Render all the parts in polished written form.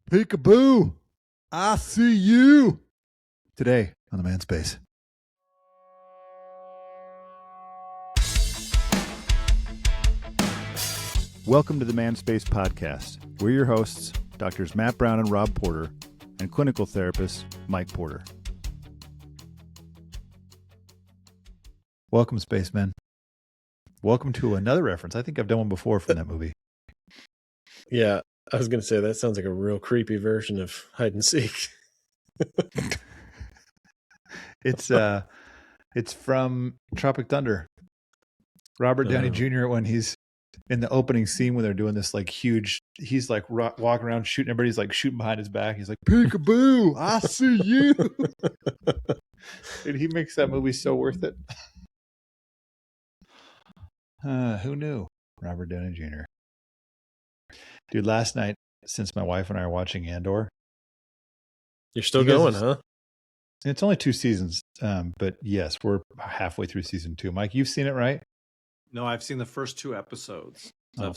Peekaboo, I see you. Today on the ManSpace. Welcome to the ManSpace podcast. We're your hosts, Doctors Matt Brown and Rob Porter, and clinical therapist Mike Porter. Welcome, spacemen. Welcome to another reference. I think I've done one before from that movie. Yeah, I was going to say that sounds like a real creepy version of hide and seek. It's from Tropic Thunder. Robert Downey Jr. when he's in the opening scene when they're doing this like huge, he's like walking around shooting everybody. He's like shooting behind his back. He's like, peekaboo, I see you. Dude, he makes that movie so worth it. Who knew? Robert Downey Jr. Dude, last night, since my wife and I are watching Andor. You're still going, huh? It's only 2 seasons, but yes, we're halfway through season 2. Mike, you've seen it, right? No, I've seen the first 2 episodes.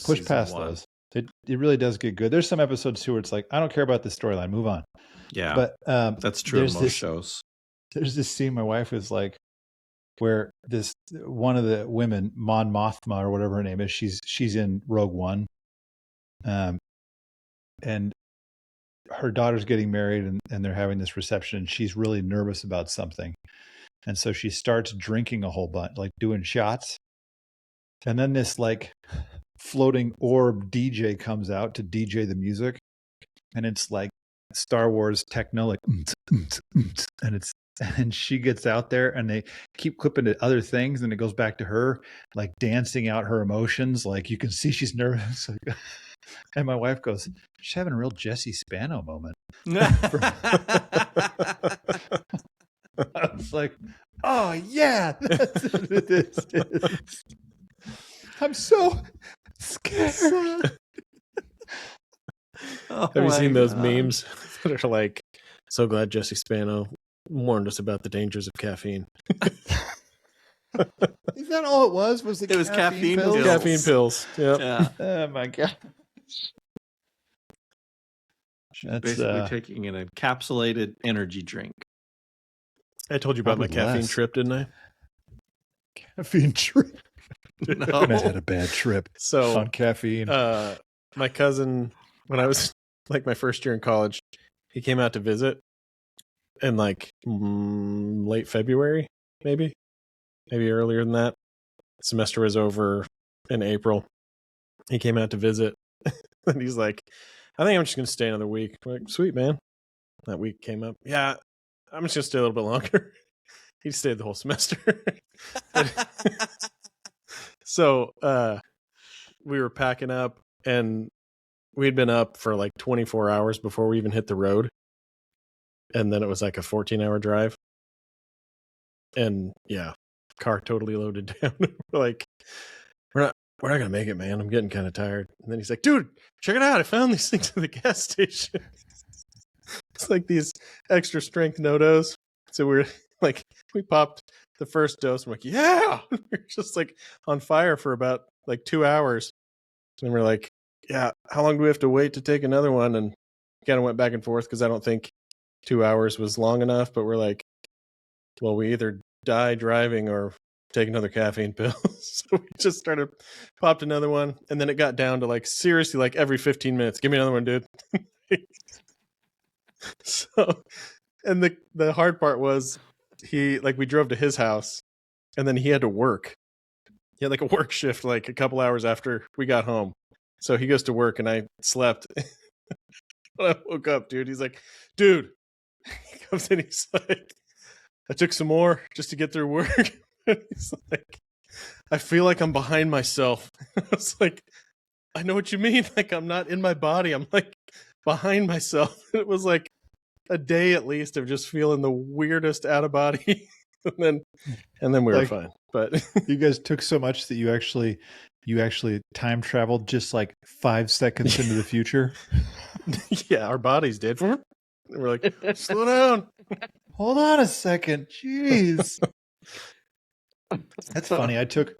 Push past those. It really does get good. There's some episodes too where it's like, I don't care about the storyline, move on. Yeah, but that's true of most shows. There's this scene my wife is like, where one of the women, Mon Mothma or whatever her name is, she's in Rogue One, and her daughter's getting married and they're having this reception and she's really nervous about something, and so she starts drinking a whole bunch, like doing shots, and then this like floating orb DJ comes out to DJ the music, and it's like Star Wars techno, like and she gets out there and they keep clipping to other things and it goes back to her like dancing out her emotions, like you can see she's nervous. And my wife goes, she's having a real Jesse Spano moment. I was like, oh yeah, that's what it is. I'm so scared. Have you seen those memes that are like, so glad Jesse Spano warned us about the dangers of caffeine? Is that all it was? It was caffeine pills? Caffeine pills. Yep. Yeah. Oh my god. That's basically taking an encapsulated energy drink. I told you about my caffeine trip, didn't I? Caffeine trip. No. I had a bad trip on caffeine. My cousin, when I was like my first year in college, he came out to visit in like late February, maybe earlier than that. The semester was over in April. He came out to visit and he's like, I think I'm just going to stay another week. I'm like, sweet, man. That week came up. Yeah, I'm just going to stay a little bit longer. He stayed the whole semester. So we were packing up and we'd been up for like 24 hours before we even hit the road. And then it was like a 14-hour drive. And yeah, car totally loaded down. Like, we're not going to make it, man. I'm getting kind of tired. And then he's like, dude, check it out. I found these things at the gas station. It's like these extra strength no-dos. So we're like, we popped the first dose. I'm like, yeah. We're just like on fire for about like 2 hours. And we're like, yeah, how long do we have to wait to take another one? And kind of went back and forth because I don't think 2 hours was long enough. But we're like, well, we either die driving or take another caffeine pill. So we just popped another one. And then it got down to like, seriously, like every 15 minutes, give me another one, dude. So, and the hard part was we drove to his house and then he had to work. He had like a work shift, like a couple hours after we got home. So he goes to work and I slept. When I woke up, dude, he's like, dude, he comes in, he's like, I took some more just to get through work. He's like, I feel like I'm behind myself. I was like, I know what you mean. Like, I'm not in my body. I'm like behind myself. It was like a day at least of just feeling the weirdest out of body. and then we were fine. But you guys took so much that you actually time traveled just like 5 seconds into the future. Yeah, our bodies did. We're like, slow down. Hold on a second. Jeez. That's funny. I took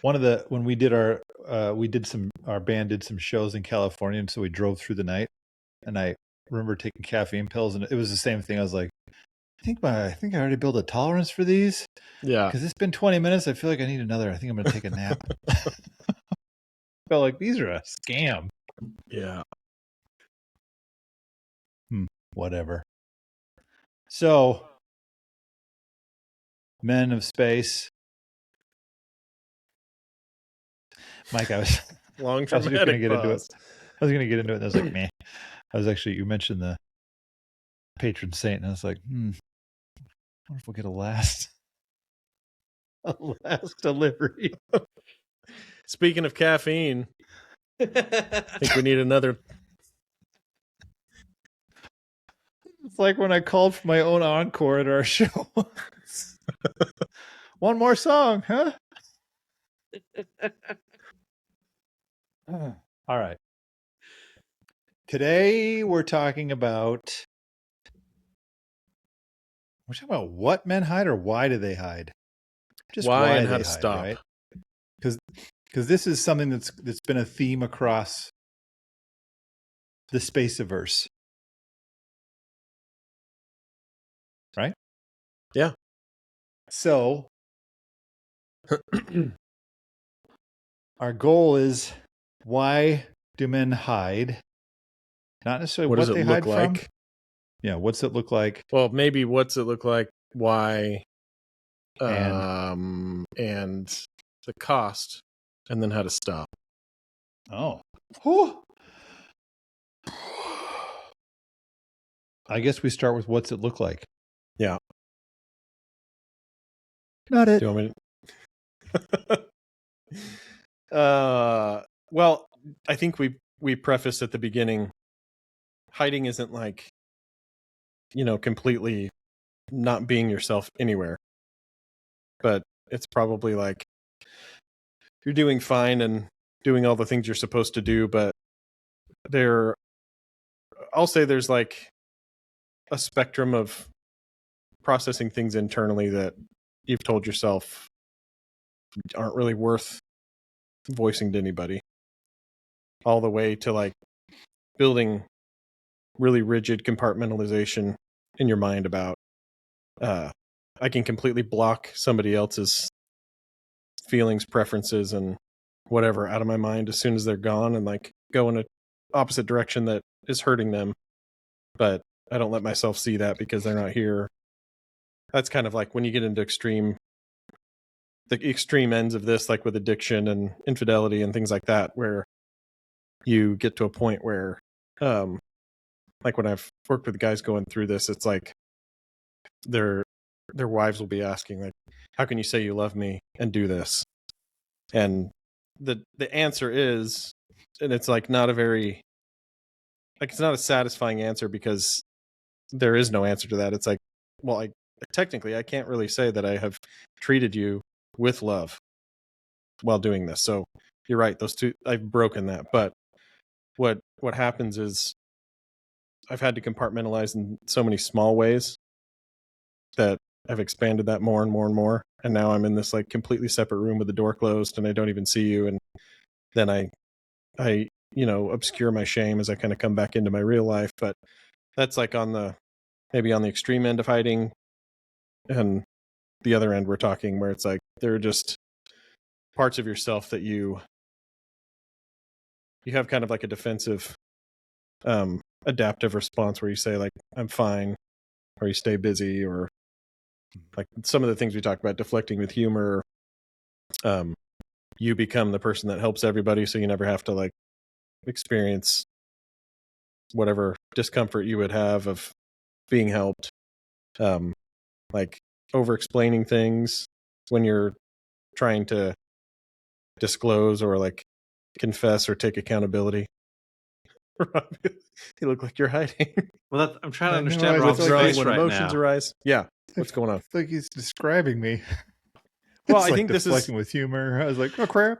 when we did our band did some shows in California, and so we drove through the night, and I remember taking caffeine pills, and it was the same thing. I was like, I think I already built a tolerance for these. Yeah. Because it's been 20 minutes. I feel like I need another. I think I'm going to take a nap. Felt like these are a scam. Yeah. Whatever. So, men of space. Mike, I was Long I was just going to dramatic get into it. pause. I was going to get into it, and I was like, meh. I was actually, you mentioned the patron saint, and I was like, I wonder if we'll get a last delivery. Speaking of caffeine, I think we need another. It's like when I called for my own encore at our show. One more song, huh? All right. Today we're talking about what men hide or why do they hide? Just Why and how they to hide, stop. right? Because this is something that's been a theme across the space-averse. Right? Yeah. So our goal is, why do men hide? Not necessarily what they hide from. Yeah, what's it look like? Well, maybe what's it look like? Why? And the cost, and then how to stop. Oh. Whew. I guess we start with what's it look like. Yeah. Not it. Do you want me to... well, I think we prefaced at the beginning, hiding isn't like, completely not being yourself anywhere. But it's probably like you're doing fine and doing all the things you're supposed to do, but I'll say there's like a spectrum of processing things internally that you've told yourself aren't really worth voicing to anybody, all the way to like building really rigid compartmentalization in your mind about I can completely block somebody else's feelings, preferences, and whatever out of my mind as soon as they're gone, and like go in a opposite direction that is hurting them, but I don't let myself see that because they're not here. That's kind of like when you get into the extreme ends of this, like with addiction and infidelity and things like that, where you get to a point where like when I've worked with guys going through this, it's like their wives will be asking, like, how can you say you love me and do this? And the answer is, and it's like not a very, like, it's not a satisfying answer because there is no answer to that. It's like, well, technically I can't really say that I have treated you with love while doing this. So you're right, those two, I've broken that. But what happens is I've had to compartmentalize in so many small ways that I've expanded that more and more and more. And now I'm in this like completely separate room with the door closed and I don't even see you. And then I obscure my shame as I kind of come back into my real life. But that's like maybe on the extreme end of hiding. And the other end we're talking where it's like, there are just parts of yourself that you have kind of like a defensive, adaptive response where you say like, I'm fine, or you stay busy, or like some of the things we talked about, deflecting with humor. You become the person that helps everybody, so you never have to like experience whatever discomfort you would have of being helped. Like over explaining things when you're trying to disclose or like confess or take accountability. You look like you're hiding. Well, I'm trying to understand Rob's face when right emotions now. arise. Yeah, what's going on? I feel like he's describing me. Well, I like think this is with humor. I was like, oh crap.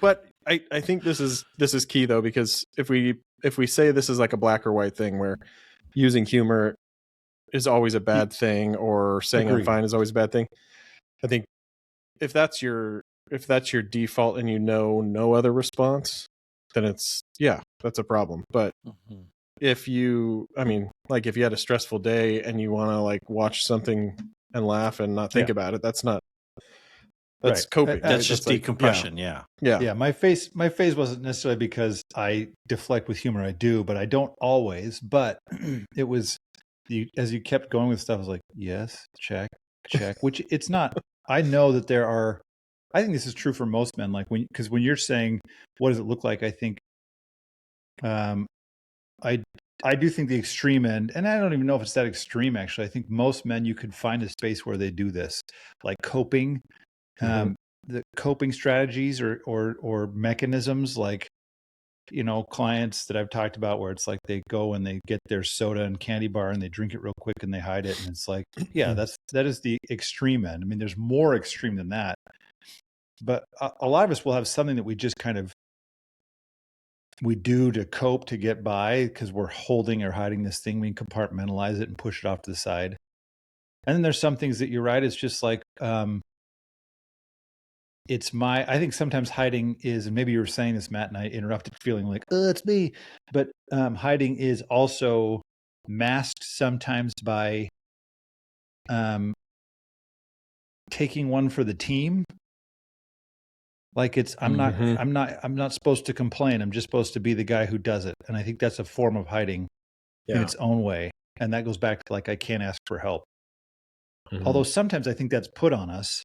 But I think this is key though, because if we say this is like a black or white thing where using humor is always a bad thing or saying Agreed. I'm fine is always a bad thing, I think if that's your default and no other response, then that's a problem. But if you had a stressful day and you want to like watch something and laugh and not think about it, that's coping. That's just decompression. Yeah. My face wasn't necessarily because I deflect with humor. I do, but I don't always. But it was as you kept going with stuff. I was like, yes, check, which it's not. I know that there are. I think this is true for most men. Like because when you're saying, what does it look like? I think, I do think the extreme end, and I don't even know if it's that extreme. Actually, I think most men, you could find a space where they do this, like coping. The coping strategies or mechanisms, like, clients that I've talked about where it's like they go and they get their soda and candy bar and they drink it real quick and they hide it. And it's like, that is the extreme end. I mean, there's more extreme than that, but a lot of us will have something that we just kind of, we do to cope, to get by, because we're holding or hiding this thing. We compartmentalize it and push it off to the side. And then there's some things that you're right. It's just like, I think sometimes hiding is, and maybe you were saying this, Matt, and I interrupted, feeling like, oh, it's me. But hiding is also masked sometimes by taking one for the team. Like I'm not supposed to complain. I'm just supposed to be the guy who does it. And I think that's a form of hiding in its own way. And that goes back to like, I can't ask for help. Although sometimes I think that's put on us.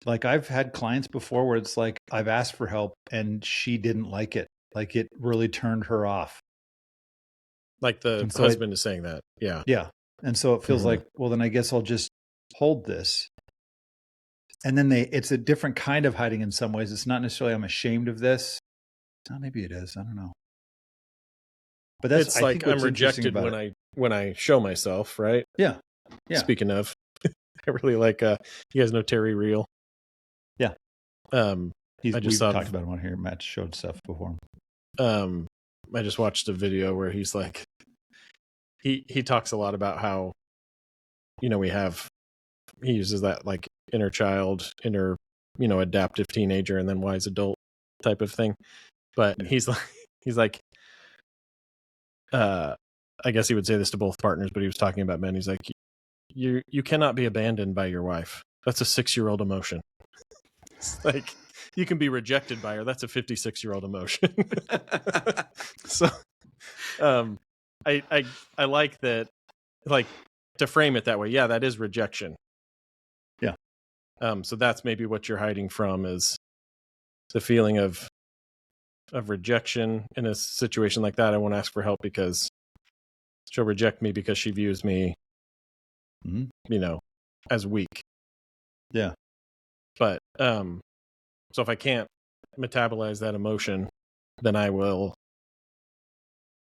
Like I've had clients before where it's like, I've asked for help and she didn't like it. Like it really turned her off. Like the husband is saying that. Yeah. Yeah. And so it feels like, well, then I guess I'll just hold this. And then it's a different kind of hiding in some ways. It's not necessarily, I'm ashamed of this. Oh, maybe it is. I don't know. But that's, it's like I'm rejected when I show myself, right? Yeah. Speaking of, I really like, you guys know Terry Real. Yeah. We've talked about him on here. Matt showed stuff before him. I just watched a video where he's like, he talks a lot about how, he uses that like inner child, adaptive teenager, and then wise adult type of thing. But he's like, I guess he would say this to both partners, but he was talking about men. He's like, you cannot be abandoned by your wife. That's a 6-year-old emotion. It's like, you can be rejected by her. That's a 56-year-old emotion. So, I like that, like, to frame it that way. Yeah, that is rejection. Yeah. So that's maybe what you're hiding from, is the feeling of rejection in a situation like that. I won't ask for help because she'll reject me because she views me, as weak. Yeah. But, so if I can't metabolize that emotion, then I will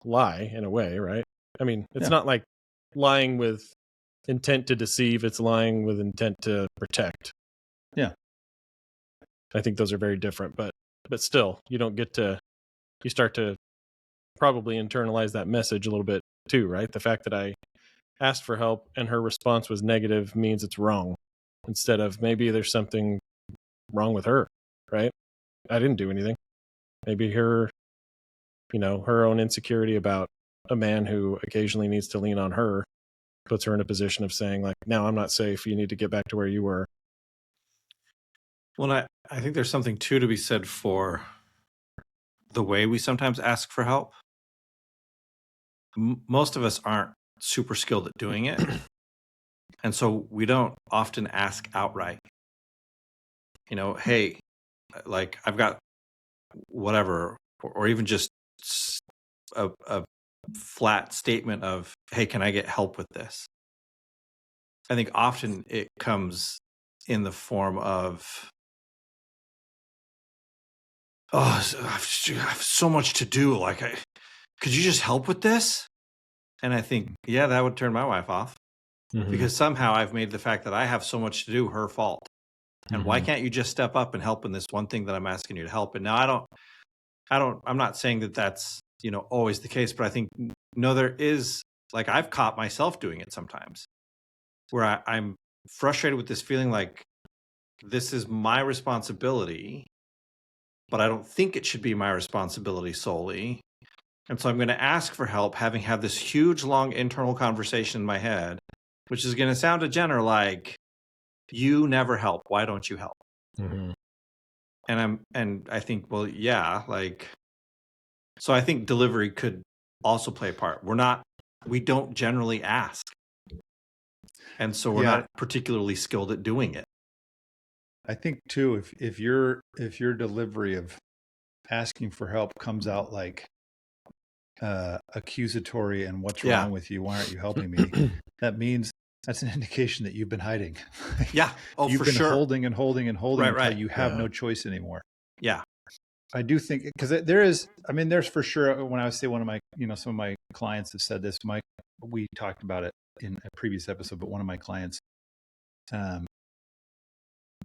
lie in a way, right? I mean, it's not like lying with intent to deceive. It's lying with intent to protect. Yeah. I think those are very different, but still, you start to probably internalize that message a little bit too, right? The fact that I asked for help and her response was negative means it's wrong, instead of maybe there's something wrong with her, right? I didn't do anything. Maybe her own insecurity about a man who occasionally needs to lean on her puts her in a position of saying, like, now I'm not safe. You need to get back to where you were. Well, I think there's something too to be said for the way we sometimes ask for help. Most of us aren't super skilled at doing it. And so we don't often ask outright, hey, like I've got whatever, or even just a flat statement of, hey, can I get help with this? I think often it comes in the form of, oh, I have so much to do. Like, could you just help with this? And I think, yeah, that would turn my wife off, because somehow I've made the fact that I have so much to do her fault. And why can't you just step up and help in this one thing that I'm asking you to help? And now I'm not saying that that's, always the case, but I think, no, there is, like, I've caught myself doing it sometimes where I'm frustrated with this feeling like this is my responsibility, but I don't think it should be my responsibility solely. And so I'm going to ask for help, having had this huge, long internal conversation in my head, which is going to sound to Jenner like, you never help. Why don't you help? Mm-hmm. And I think, well, yeah, like, so I think delivery could also play a part. We don't generally ask. And so we're not particularly skilled at doing it. I think too, if your delivery of asking for help comes out like accusatory and what's wrong with you, why aren't you helping me, that means that's an indication that you've been hiding. Yeah. Oh, you've for been sure. holding and holding and holding until Right. you have no choice anymore. Yeah. I do think, because there's for sure, when I say one of my, some of my clients have said this, we talked about it in a previous episode, but one of my clients,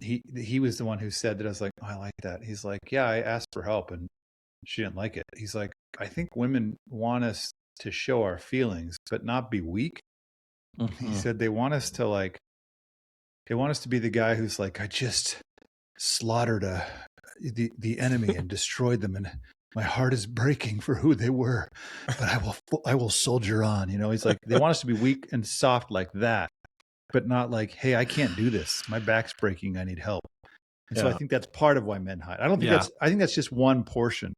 he was the one who said that. I was like, oh, I like that. He's like, yeah, I asked for help and she didn't like it. He's like, I think women want us to show our feelings, but not be weak. Mm-hmm. He said they want us to be the guy who's like, I just slaughtered the enemy and destroyed them, and my heart is breaking for who they were, but I will soldier on. He's like, they want us to be weak and soft like that, but not like, hey, I can't do this. My back's breaking. I need help. And so I think that's part of why men hide. I think that's just one portion.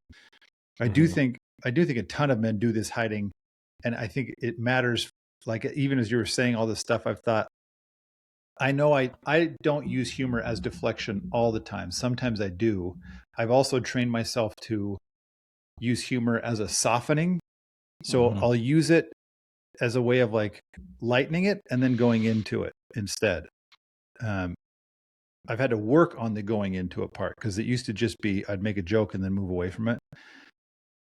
I do think a ton of men do this hiding, and I think it matters. Like, even as you were saying all this stuff, I've thought, I know I don't use humor as deflection all the time. Sometimes I do. I've also trained myself to use humor as a softening. So I'll use it as a way of like lightening it and then going into it instead. I've had to work on the going into it part, because it used to just be I'd make a joke and then move away from it.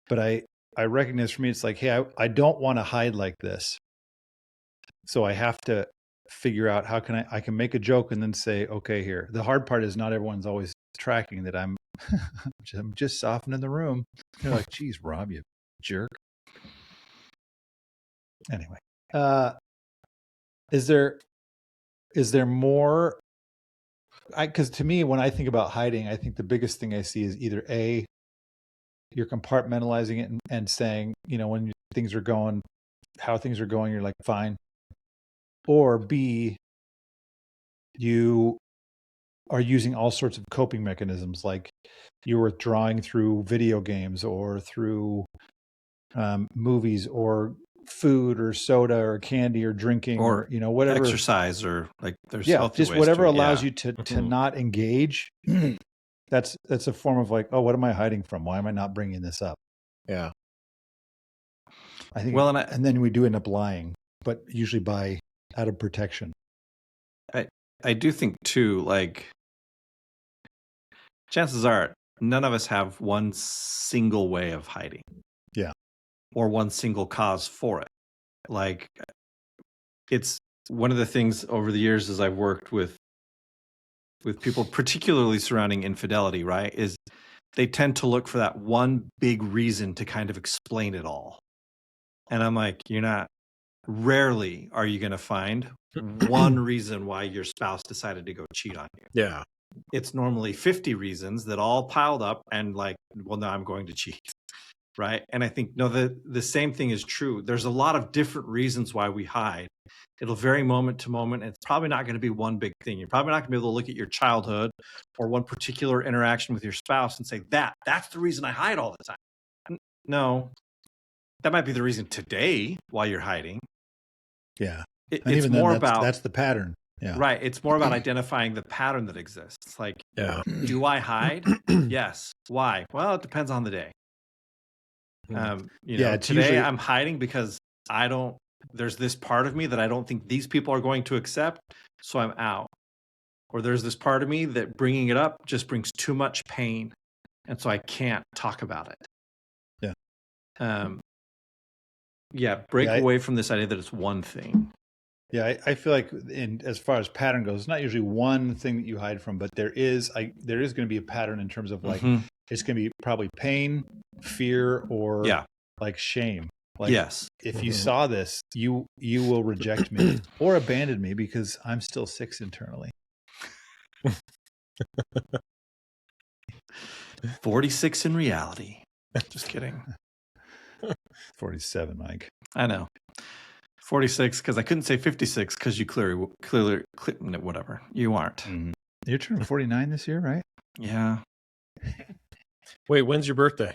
But I recognize, for me, it's like, hey, I don't want to hide like this. So I have to figure out how can I can make a joke and then say, okay, here. The hard part is not everyone's always tracking that I'm just softening the room. They're like, geez, Rob, you jerk. Anyway, is there more? Because to me, when I think about hiding, I think the biggest thing I see is either A, you're compartmentalizing it and saying, when things are going, how things are going, you're like, fine. Or B, you are using all sorts of coping mechanisms, like you're withdrawing through video games or through movies or food or soda or candy or drinking or whatever, exercise, or like there's just whatever allows you to not engage. That's a form of like, oh, what am I hiding from? Why am I not bringing this up? Yeah, I think. Well, and then we do end up lying, but usually out of protection. I do think too, like, chances are none of us have one single way of hiding. Yeah. Or one single cause for it. Like, it's one of the things over the years as I've worked with people, particularly surrounding infidelity, right, is they tend to look for that one big reason to kind of explain it all. And I'm like, rarely are you going to find one reason why your spouse decided to go cheat on you. Yeah. It's normally 50 reasons that all piled up and like, well, now I'm going to cheat. Right. And I think, no, the same thing is true. There's a lot of different reasons why we hide. It'll vary moment to moment. It's probably not going to be one big thing. You're probably not going to be able to look at your childhood or one particular interaction with your spouse and say, that's the reason I hide all the time. No, that might be the reason today why you're hiding. Yeah. It's more about, that's the pattern. Yeah. Right. It's more about identifying the pattern that exists. Like, do I hide? Yes. Why? Well, it depends on the day. Today I'm hiding because there's this part of me that I don't think these people are going to accept. So I'm out. Or there's this part of me that bringing it up just brings too much pain. And so I can't talk about it. Yeah. Break away from this idea that it's one thing. Yeah. I feel like as far as pattern goes, it's not usually one thing that you hide from, but there is going to be a pattern in terms of like, it's going to be probably pain, fear, or like shame. Like, yes. If you saw this, you will reject me or abandon me because I'm still 6 internally. 46 in reality. Just kidding. 47, Mike. I know. 46 because I couldn't say 56 because you clearly whatever. You aren't. Mm-hmm. You're turning 49 this year, right? Yeah. Wait, when's your birthday?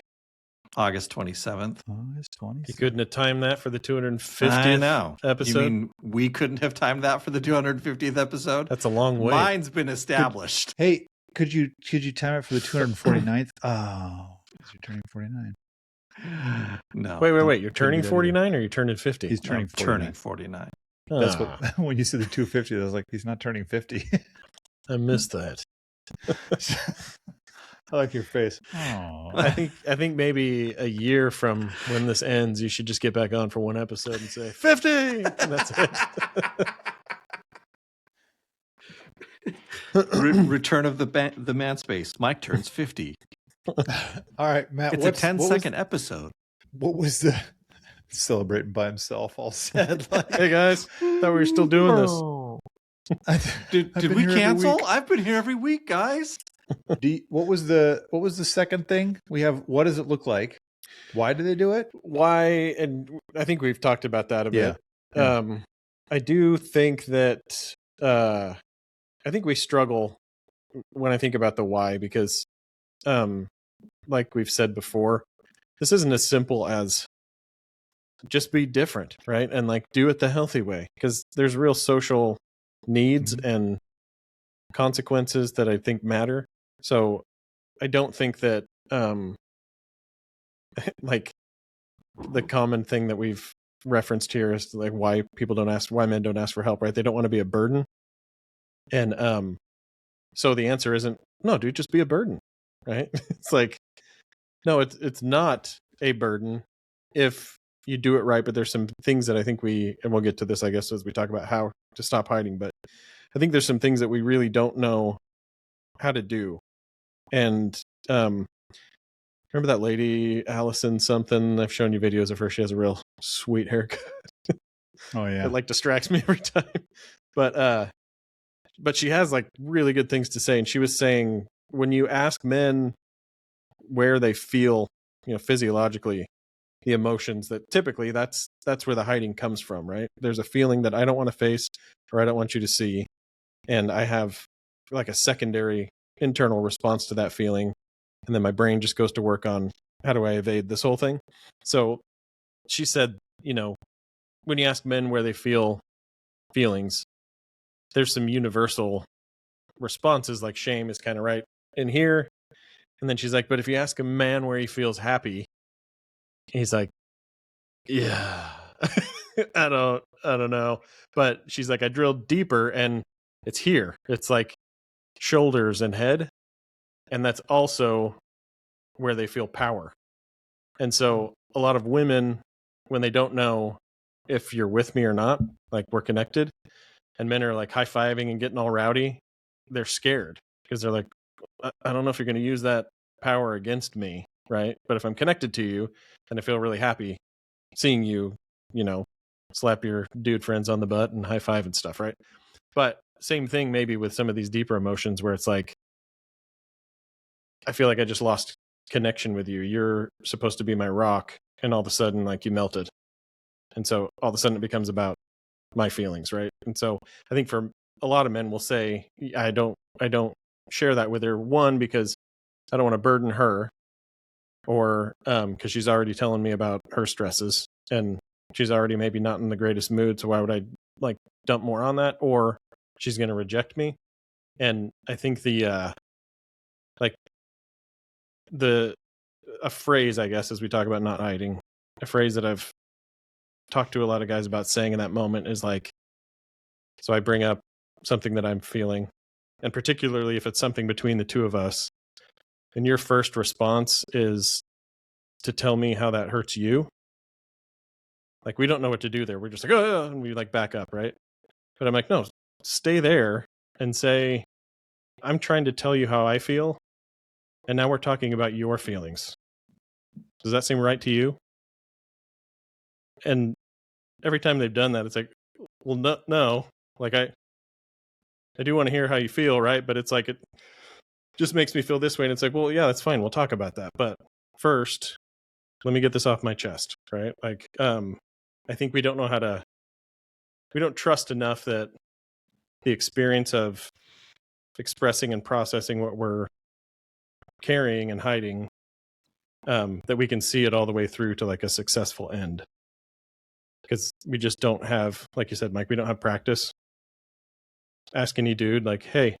August 27th. August 27th. You couldn't have timed that for the 250th I know. episode? You mean we couldn't have timed that for the 250th episode? That's a long way. Mine's been established. Hey, could you time it for the 249th? Oh, you're turning 49. No. Wait. You're turning 49 or you're turning 50? He's turning 49. Turning 49. That's what, when you said the 250, I was like, he's not turning 50. I missed that. I like your face. I think maybe a year from when this ends, you should just get back on for one episode and say 50, and that's it. Return of the ManSpace. Mike turns 50. All right, Matt. It's a 10-second episode. What was the celebrating by himself? All said, like, Hey guys, thought we were still doing this. Did we cancel? I've been here every week, guys. What was the second thing we have? What does it look like? Why do they do it? Why? And I think we've talked about that a bit. Yeah. I do think that I think we struggle when I think about the why because, like we've said before, this isn't as simple as just be different, right? And like do it the healthy way because there's real social needs and consequences that I think matter. So I don't think that like the common thing that we've referenced here is like why men don't ask for help, right? They don't want to be a burden. And so the answer isn't no, dude, just be a burden, right? It's like no, it's not a burden if you do it right, but there's some things that I think and we'll get to this, I guess, as we talk about how to stop hiding, but I think there's some things that we really don't know how to do. And remember that lady, Allison something? I've shown you videos of her. She has a real sweet haircut. Oh yeah. It like distracts me every time. But she has like really good things to say. And she was saying when you ask men where they feel, physiologically, the emotions that typically that's where the hiding comes from, right? There's a feeling that I don't want to face or I don't want you to see. And I have like a secondary internal response to that feeling. And then my brain just goes to work on how do I evade this whole thing? So she said, when you ask men where they feel feelings, there's some universal responses like shame is kind of right in here. And then she's like, but if you ask a man where he feels happy, he's like, yeah, I don't know. But she's like, I drilled deeper and it's here. It's like shoulders and head. And that's also where they feel power. And so a lot of women, when they don't know if you're with me or not, like we're connected, and men are like high-fiving and getting all rowdy, they're scared because they're like, I don't know if you're going to use that power against me, right? But if I'm connected to you, then I feel really happy seeing you, slap your dude friends on the butt and high-five and stuff, right? But same thing maybe with some of these deeper emotions where it's like, I feel like I just lost connection with you. You're supposed to be my rock, and all of a sudden, like, you melted. And so all of a sudden it becomes about my feelings, right? And so I think for a lot of men will say, I don't share that with her. One, because I don't want to burden her, or because she's already telling me about her stresses and she's already maybe not in the greatest mood. So why would I like dump more on that? Or she's going to reject me. And I think a phrase, I guess, as we talk about not hiding, a phrase that I've talked to a lot of guys about saying in that moment is like, so I bring up something that I'm feeling, and particularly if it's something between the two of us, and your first response is to tell me how that hurts you. Like, we don't know what to do there. We're just like, oh, and we like back up, right? But I'm like, no, stay there and say, I'm trying to tell you how I feel, and now we're talking about your feelings. Does that seem right to you? And every time they've done that, it's like, well, no. Like, I do want to hear how you feel, right? But it's like, it just makes me feel this way. And it's like, well, yeah, that's fine. We'll talk about that. But first, let me get this off my chest. right? Like, I think we don't trust enough that the experience of expressing and processing what we're carrying and hiding, that we can see it all the way through to like a successful end. Because we just don't have, like you said, Mike, we don't have practice. Ask any dude, like, hey,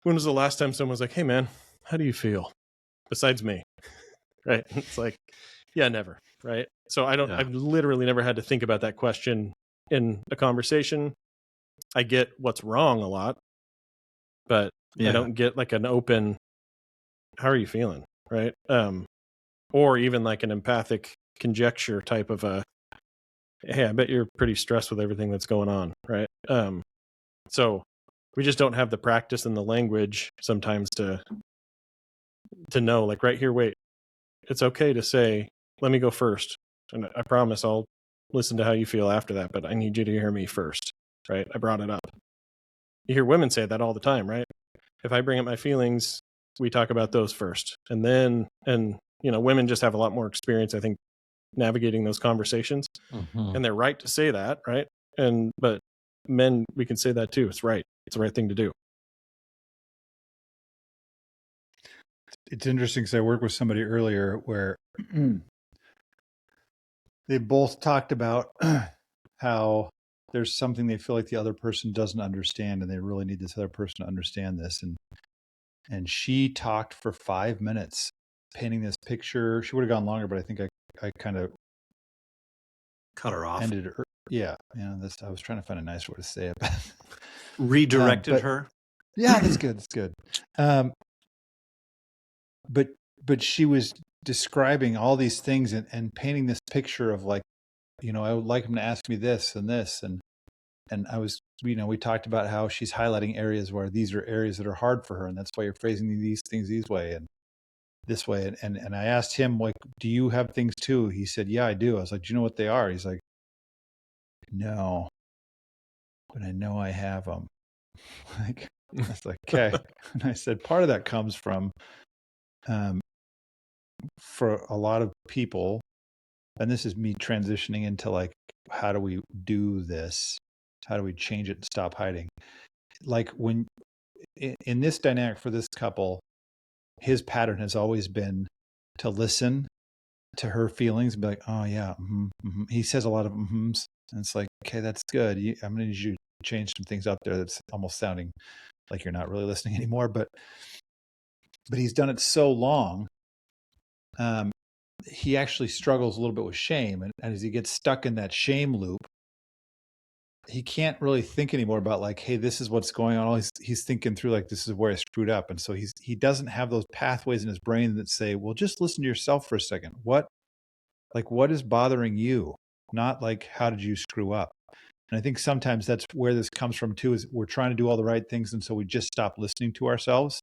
when was the last time someone was like, hey man, how do you feel? Besides me. Right. It's like, yeah, never. Right. So I've literally never had to think about that question in a conversation. I get what's wrong a lot, but I don't get like an open, how are you feeling? Right. Or even like an empathic conjecture type of a, hey, I bet you're pretty stressed with everything that's going on. Right. So we just don't have the practice and the language sometimes to know, like, right here, wait, it's okay to say, let me go first. And I promise I'll listen to how you feel after that, but I need you to hear me first. Right. I brought it up. You hear women say that all the time, right? If I bring up my feelings, we talk about those first. And then, women just have a lot more experience, I think, navigating those conversations. Mm-hmm. And they're right to say that, right? But men, we can say that too. It's right. It's the right thing to do. It's interesting because I worked with somebody earlier where they both talked about how there's something they feel like the other person doesn't understand, and they really need this other person to understand this. And she talked for 5 minutes, painting this picture. She would have gone longer, but I think I kind of cut her off. Ended her. Yeah. I was trying to find a nice word to say it. Redirected her. Yeah, that's good. That's good. But she was describing all these things and painting this picture of like, I would like him to ask me this and this. And I was, we talked about how she's highlighting areas where these are areas that are hard for her. And that's why you're phrasing these things this way and this way. And I asked him, like, do you have things too? He said, yeah, I do. I was like, do you know what they are? He's like, no, but I know I have them. Like, I was like, okay. And I said, part of that comes from, for a lot of people, and this is me transitioning into like, how do we do this? How do we change it and stop hiding? Like when in this dynamic for this couple, his pattern has always been to listen to her feelings and be like, oh yeah. Mm-hmm, mm-hmm. He says a lot of mm-hms, and it's like, okay, that's good. I'm going to need you to change some things up there. That's almost sounding like you're not really listening anymore, but he's done it so long. He actually struggles a little bit with shame. And as he gets stuck in that shame loop, he can't really think anymore about like, hey, this is what's going on. He's thinking through like, this is where I screwed up. And so he doesn't have those pathways in his brain that say, well, just listen to yourself for a second. What is bothering you? Not like, how did you screw up? And I think sometimes that's where this comes from too, is we're trying to do all the right things. And so we just stop listening to ourselves.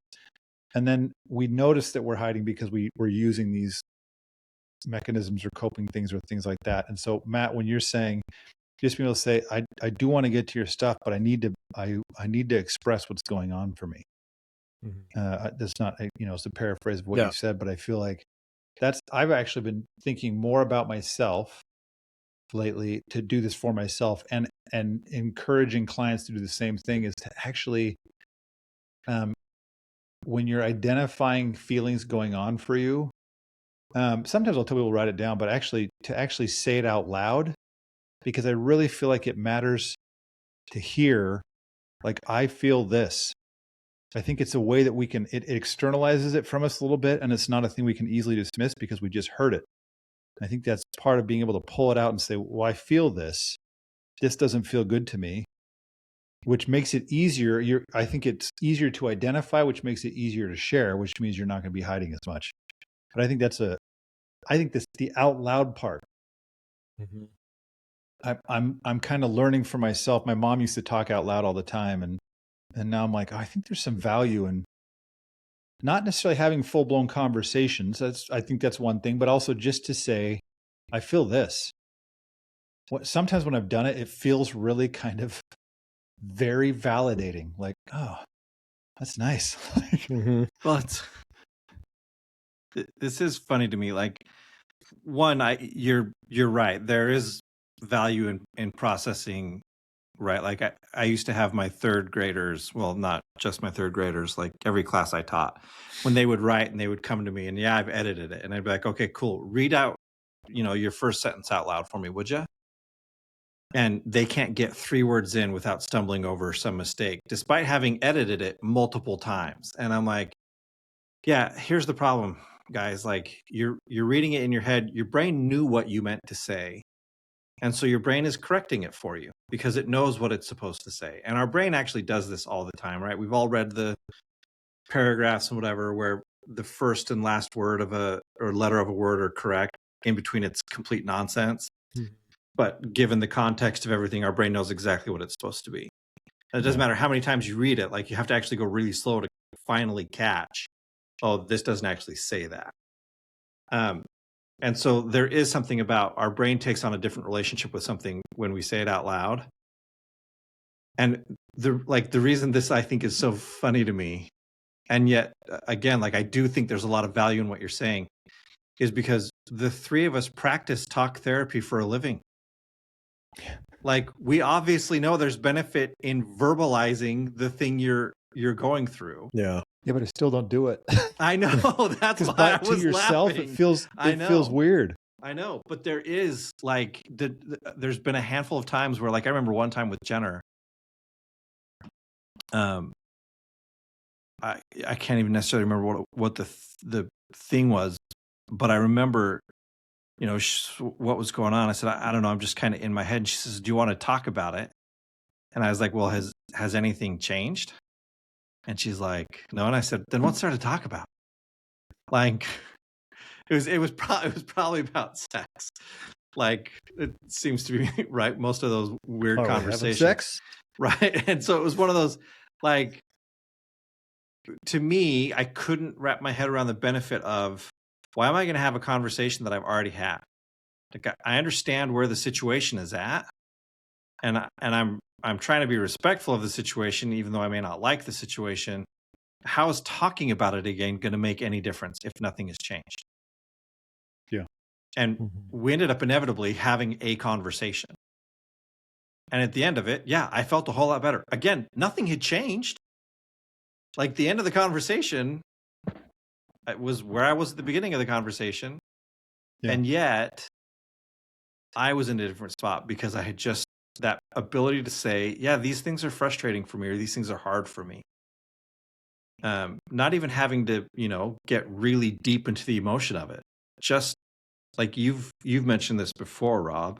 And then we notice that we're hiding because we're using these mechanisms or coping things or things like that. And so, Matt, when you're saying, just being able to say, I do want to get to your stuff, but I need to express what's going on for me. Mm-hmm. That's not, it's a paraphrase of what you said, but I feel like I've actually been thinking more about myself lately to do this for myself, and encouraging clients to do the same thing is to actually, when you're identifying feelings going on for you, sometimes I'll tell people to write it down, but to actually say it out loud, because I really feel like it matters to hear, like, I feel this. I think it's a way that it externalizes it from us a little bit, and it's not a thing we can easily dismiss because we just heard it. I think that's part of being able to pull it out and say, well, I feel this. This doesn't feel good to me, which makes it easier. I think it's easier to identify, which makes it easier to share, which means you're not going to be hiding as much. But I think that's the out loud part. Mm-hmm. I'm kind of learning for myself. My mom used to talk out loud all the time, and now I'm like, I think there's some value in not necessarily having full blown conversations. I think that's one thing, but also just to say, I feel this. Sometimes when I've done it, it feels really kind of very validating. Like, oh, that's nice. Mm-hmm. Well, this is funny to me. Like, one, you're right. There is value in processing, right? Like I used to have my third graders, well, not just my third graders, like every class I taught, when they would write and they would come to me and yeah, I've edited it. And I'd be like, okay, cool. Read out, your first sentence out loud for me, would you? And they can't get 3 words in without stumbling over some mistake, despite having edited it multiple times. And I'm like, yeah, here's the problem, guys. Like you're reading it in your head. Your brain knew what you meant to say. And so your brain is correcting it for you because it knows what it's supposed to say. And our brain actually does this all the time, right? We've all read the paragraphs and whatever where the first and last word or letter of a word are correct. In between, it's complete nonsense. Mm-hmm. But given the context of everything, our brain knows exactly what it's supposed to be. And it doesn't matter how many times you read it. Like you have to actually go really slow to finally catch, oh, this doesn't actually say that. And so there is something about our brain takes on a different relationship with something when we say it out loud. And the reason this I think is so funny to me, and yet again, like I do think there's a lot of value in what you're saying, is because the 3 of us practice talk therapy for a living. Like we obviously know there's benefit in verbalizing the thing you're going through. Yeah. Yeah, but I still don't do it. I know. That's why I was to yourself, laughing. it feels weird. I know, but there is like there's been a handful of times where, like, I remember one time with Jenner. I can't even necessarily remember what the thing was, but I remember, what was going on. I said, I don't know. I'm just kind of in my head. And she says, "Do you want to talk about it?" And I was like, "Well, has anything changed?" And she's like, "No." And I said, "Then what's there to talk about?" Like, it was probably about sex. Like it seems to be right. Most of those weird conversations, sex, right? And so it was one of those, like, to me, I couldn't wrap my head around the benefit of why am I going to have a conversation that I've already had? Like, I understand where the situation is at, and I'm trying to be respectful of the situation, even though I may not like the situation. How is talking about it again going to make any difference if nothing has changed? Yeah. And we ended up inevitably having a conversation. And at the end of it, yeah, I felt a whole lot better. Again, nothing had changed. Like the end of the conversation, it was where I was at the beginning of the conversation. Yeah. And yet I was in a different spot because I had just that ability to say, yeah, these things are frustrating for me, or these things are hard for me. Not even having to, get really deep into the emotion of it. Just like you've mentioned this before, Rob,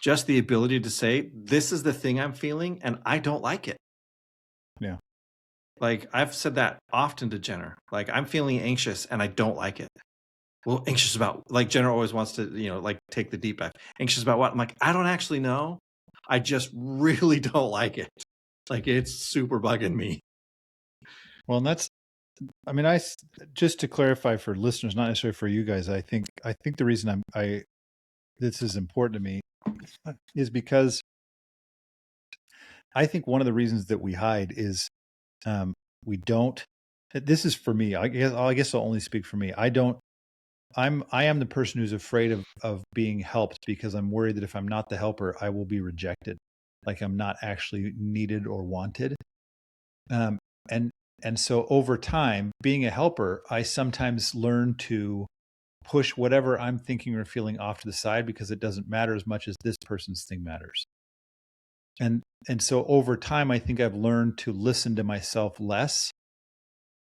just the ability to say, this is the thing I'm feeling and I don't like it. Yeah. Like I've said that often to Jenner, like I'm feeling anxious and I don't like it. Well, anxious about, like Jenner always wants to, like take the deep breath. Anxious about what? I'm like, I don't actually know. I just really don't like it. Like it's super bugging me. Well, and I just to clarify for listeners, not necessarily for you guys, I think the reason this is important to me is because I think one of the reasons that we hide is we don't. This is for me. I guess I'll only speak for me. I am the person who's afraid of being helped because I'm worried that if I'm not the helper, I will be rejected, like I'm not actually needed or wanted. And so over time, being a helper, I sometimes learn to push whatever I'm thinking or feeling off to the side because it doesn't matter as much as this person's thing matters. And so over time, I think I've learned to listen to myself less.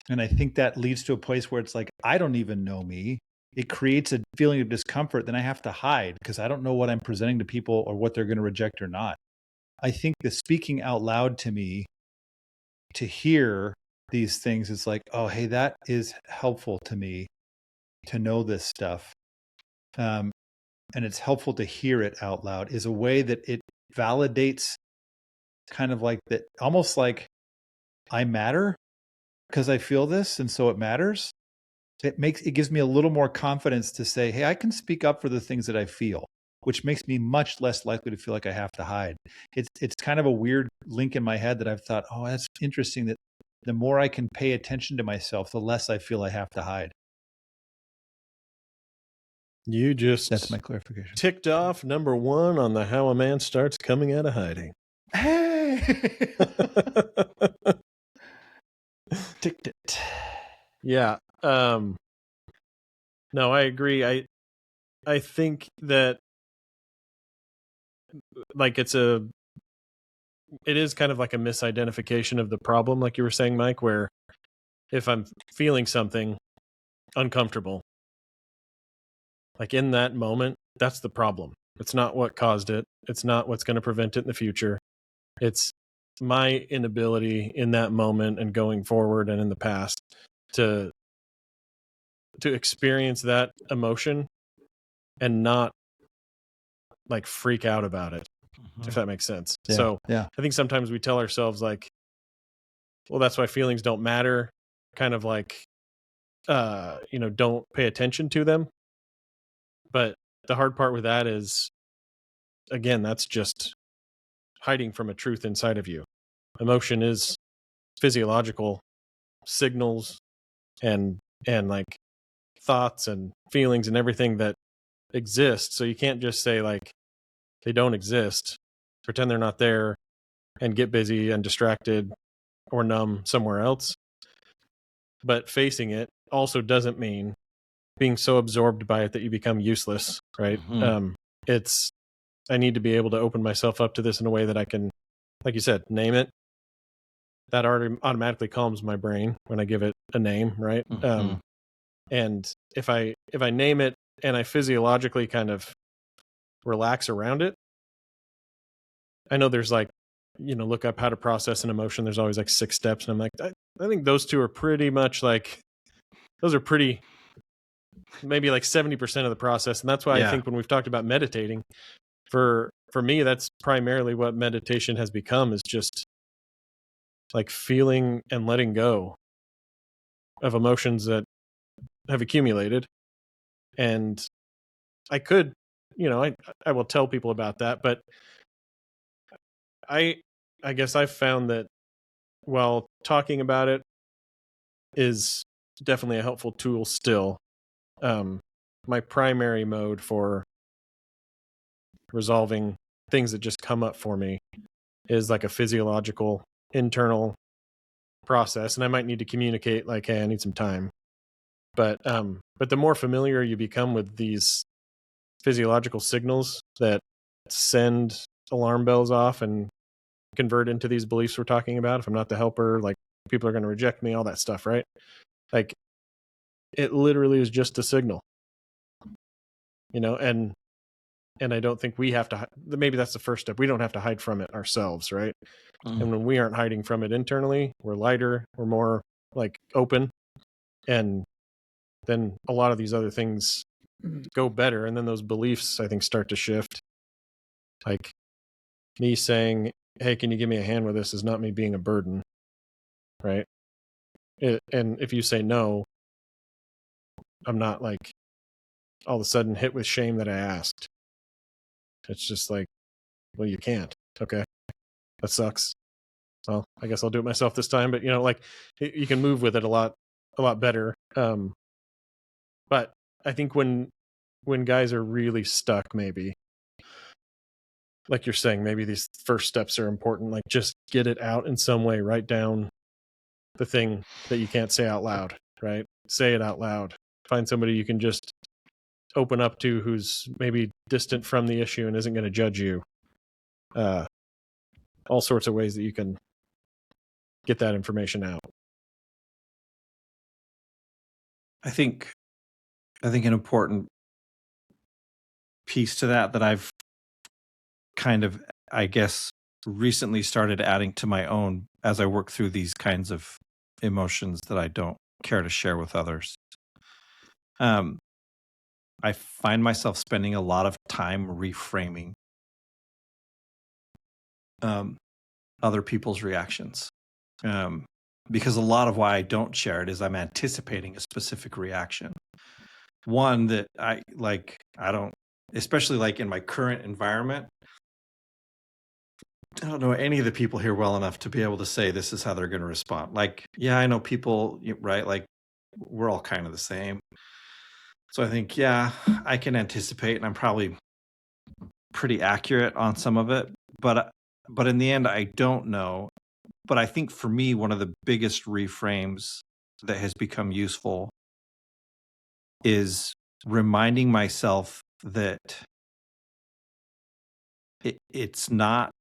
And I think that leads to a place where it's like, I don't even know me. It creates a feeling of discomfort. Then I have to hide because I don't know what I'm presenting to people or what they're going to reject or not. I think the speaking out loud to me, to hear these things, is like, oh, hey, that is helpful to me to know this stuff. And it's helpful to hear it out loud, is a way that it validates kind of like that, almost like I matter because I feel this. And so it matters. It gives me a little more confidence to say, hey, I can speak up for the things that I feel, which makes me much less likely to feel like I have to hide. It's kind of a weird link in my head that I've thought, oh, that's interesting, that the more I can pay attention to myself, the less I feel I have to hide. You just That's my clarification. ticked off number 1 on the How a Man Starts Coming Out of Hiding. Hey! Ticked it. Yeah. No, I agree. I think that like it is kind of like a misidentification of the problem, like you were saying, Mike, where if I'm feeling something uncomfortable, like in that moment, that's the problem. It's not what caused it. It's not what's going to prevent it in the future. It's my inability in that moment and going forward and in the past to experience that emotion and not like freak out about it, if that makes sense. Yeah, So yeah. I think sometimes we tell ourselves like, well, that's why feelings don't matter, kind of like, don't pay attention to them. But the hard part with that is, again, that's just hiding from a truth inside of you. Emotion is physiological signals and like thoughts and feelings and everything that exist. So you can't just say like they don't exist, pretend they're not there, and get busy and distracted or numb somewhere else. But facing it also doesn't mean being so absorbed by it that you become useless, right? It's I need to be able to open myself up to this in a way that I can, like you said, name it. That automatically calms my brain when I give it a name, right? And if I name it and I physiologically kind of relax around it, I know there's like, look up how to process an emotion. There's always like 6 steps, and I'm like, I think those 2 are pretty much like, those are pretty, maybe like 70% of the process. And that's why I think when we've talked about meditating, for me, that's primarily what meditation has become, is just like feeling and letting go of emotions that have accumulated. And I could, I will tell people about that, but I guess I've found that while talking about it is definitely a helpful tool still, my primary mode for resolving things that just come up for me is like a physiological internal process. And I might need to communicate like, hey, I need some time. But the more familiar you become with these physiological signals that send alarm bells off and convert into these beliefs we're talking about, if I'm not the helper, like people are going to reject me, all that stuff, right? Like it literally is just a signal, and I don't think we have to, maybe that's the first step. We don't have to hide from it ourselves, right? And when we aren't hiding from it internally, we're lighter, we're more like open, and then a lot of these other things go better. And then those beliefs, I think, start to shift. Like me saying, hey, can you give me a hand with this, is not me being a burden, right? And if you say no, I'm not like all of a sudden hit with shame that I asked. It's just like, well, you can't. Okay, that sucks. Well, I guess I'll do it myself this time. But like you can move with it a lot better. But I think when guys are really stuck, maybe like you're saying, maybe these first steps are important. Like just get it out in some way. Write down the thing that you can't say out loud, right? Say it out loud. Find somebody you can just open up to who's maybe distant from the issue and isn't going to judge you. All sorts of ways that you can get that information out. I think an important piece to that I've kind of, I guess, recently started adding to my own as I work through these kinds of emotions that I don't care to share with others. I find myself spending a lot of time reframing other people's reactions. Because a lot of why I don't share it is I'm anticipating a specific reaction. One that I don't, especially like in my current environment, I don't know any of the people here well enough to be able to say this is how they're going to respond. Like, yeah, I know people, right? Like, we're all kind of the same. So I think, yeah, I can anticipate, and I'm probably pretty accurate on some of it, but in the end, I don't know. But I think for me, one of the biggest reframes that has become useful is reminding myself that it's not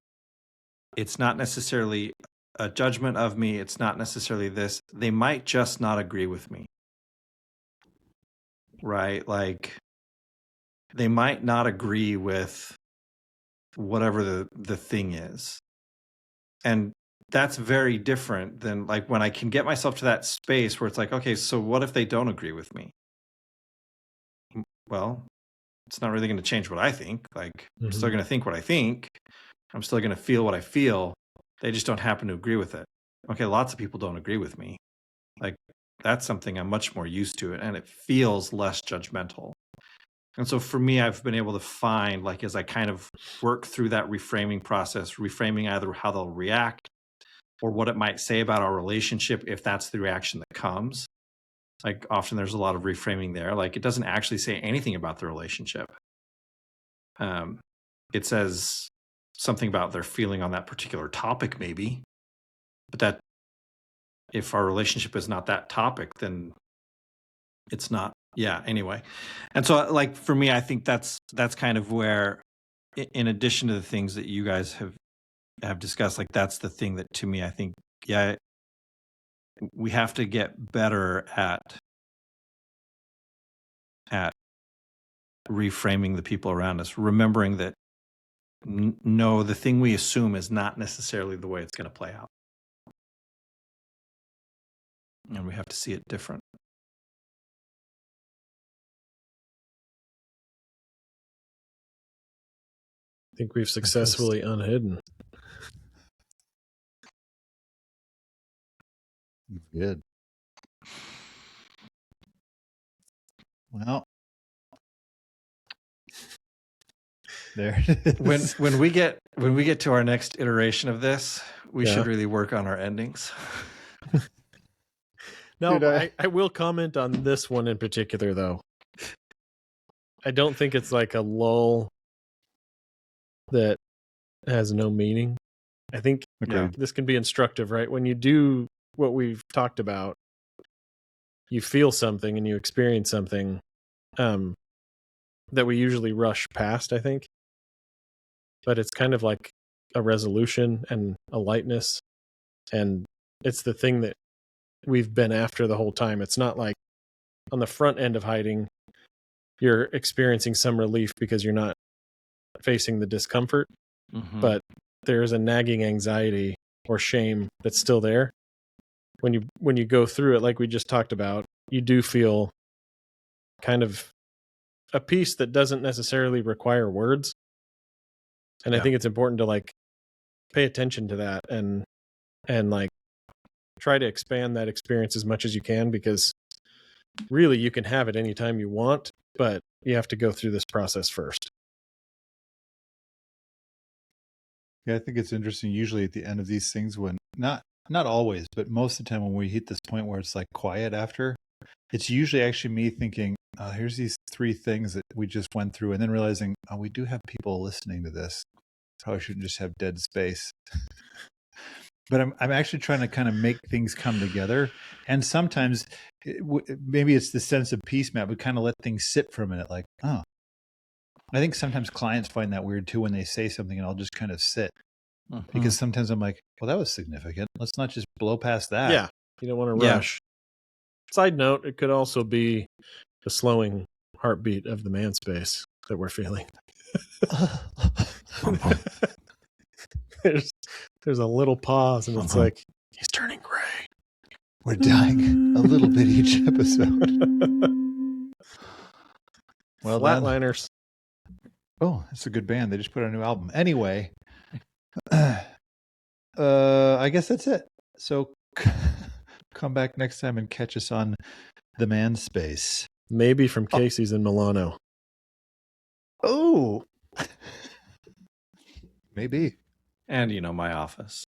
necessarily a judgment of me. It's not necessarily this. They might just not agree with me, right? Like they might not agree with whatever the thing is. And that's very different than like when I can get myself to that space where it's like, okay, so what if they don't agree with me? Well, it's not really going to change what I think. Like, I'm still going to think what I think. I'm still going to feel what I feel. They just don't happen to agree with it. Okay, lots of people don't agree with me. Like, that's something I'm much more used to, and it feels less judgmental. And so for me, I've been able to find, like, as I kind of work through that reframing process, reframing either how they'll react or what it might say about our relationship if that's the reaction that comes. Like, often there's a lot of reframing there. Like, it doesn't actually say anything about the relationship. It says something about their feeling on that particular topic, maybe. But that if our relationship is not that topic, then it's not. Yeah, anyway. And so, like, for me, I think that's kind of where, in addition to the things that you guys have discussed, like, that's the thing that, to me, I think, yeah, we have to get better at reframing the people around us, remembering that no, the thing we assume is not necessarily the way it's going to play out. And we have to see it different. I think we've successfully unhidden. Good. Well, there it is. When we get to our next iteration of this, we should really work on our endings. No, I will comment on this one in particular, though. I don't think it's like a lull that has no meaning. I think this can be instructive, right? When you do what we've talked about, you feel something and you experience something that we usually rush past, I think. But it's kind of like a resolution and a lightness. And it's the thing that we've been after the whole time. It's not like on the front end of hiding, you're experiencing some relief because you're not facing the discomfort, but there's a nagging anxiety or shame that's still there. When you go through it, like we just talked about, you do feel kind of a peace that doesn't necessarily require words. And I think it's important to like pay attention to that and like try to expand that experience as much as you can, because really you can have it anytime you want, but you have to go through this process first. Yeah, I think it's interesting. Usually at the end of these things, when not always, but most of the time when we hit this point where it's like quiet after, it's usually actually me thinking, here's these 3 things that we just went through, and then realizing, we do have people listening to this. Probably shouldn't just have dead space. But I'm actually trying to kind of make things come together. And sometimes maybe it's the sense of peace, Matt, we kind of let things sit for a minute. Like, I think sometimes clients find that weird too when they say something and I'll just kind of sit. Because sometimes I'm like, well, that was significant. Let's not just blow past that. Yeah, you don't want to rush. Side note, it could also be the slowing heartbeat of the ManSpace that we're feeling. There's a little pause, and it's like, he's turning gray. We're dying a little bit each episode. Well, Flatliners. Oh, that's a good band. They just put out a new album. Anyway, I guess that's it. So come back next time and catch us on the ManSpace. Maybe from Casey's in Milano. Oh, maybe. And, my office.